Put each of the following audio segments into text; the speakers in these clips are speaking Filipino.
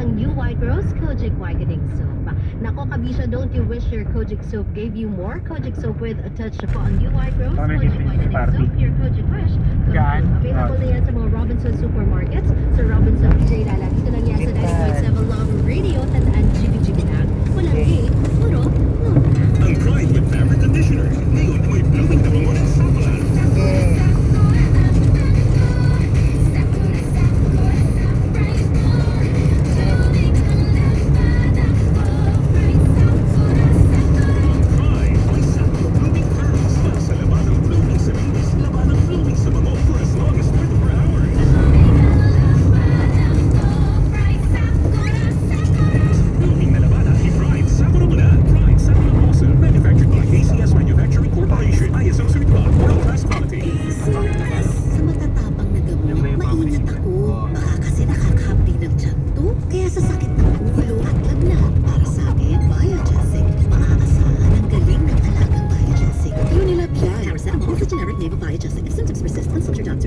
ang new White Rose Kojic Whitening Soap. Nako, Kabisha, don't you wish your Kojic Soap gave you more? Kojic Soap with a touch po ang new White Rose Kojic Whitening Soap. Your Kojic Wish. Available na yan sa mga Robinson Supermarkets. Sa Robinson PJ Lala. Dito lang yan sa 90.7 Love Radio. Tandaan, chigi-chigi lang. Walang hate, puro lumina. Ang Pride with Fabric Conditioner. Ngayon, may blooming na bango ng sapala.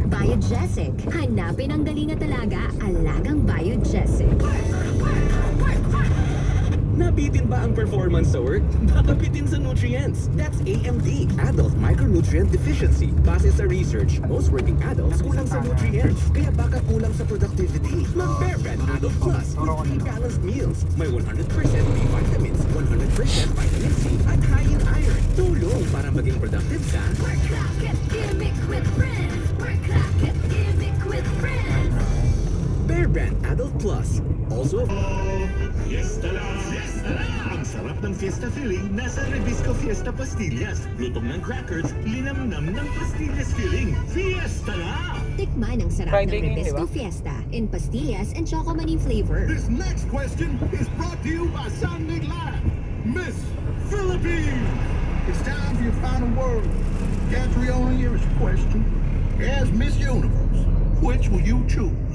Biogesic. Hanapin ang galing at alaga. Alagang Biogesic. Nabitin ba ang performance sa work? Baka bitin sa nutrients. That's AMD, Adult Micronutrient Deficiency. Base sa research, most working adults kulang sa nutrients. Kaya baka kulang sa productivity. Mag-Bear Brand Adult Plus with 3 balanced meals. May 100% B vitamins, 100% vitamin C, at high in iron. Tulong para maging productive ka. Work clock at gimmick with friends. Work clock at gimmick with friends. Bear Brand Adult Plus. Also, Fiesta na! Fiesta na! Ang sarap ng Fiesta filling nasa Rebisco Fiesta Pastillas. Lutong ng crackers, linamnam ng pastillas filling. Fiesta na! Tikman ang sarap ng Rebisco Fiesta in pastillas and choco mani flavor. This next question is brought to you by San Miguel, Miss Philippines. It's time for your final word. Catriona, here's your question. As Miss Universe, which will you choose?